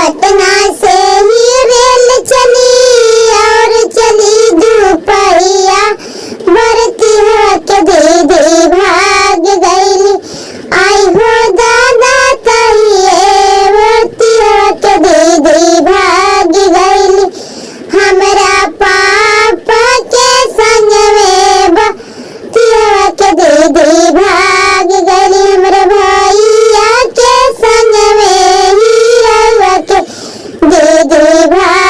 पटना से ही रेल चली और चली दुपहिया, बरती हो के दीदी भाग गईली। आई हो दादा तहिए बरती हो के दीदी भाग गईली। हमरा पापा के संग में बरती हो के दीदी भाग गईली। हमरे भैया के संग में ही रउआ के दीदी भाग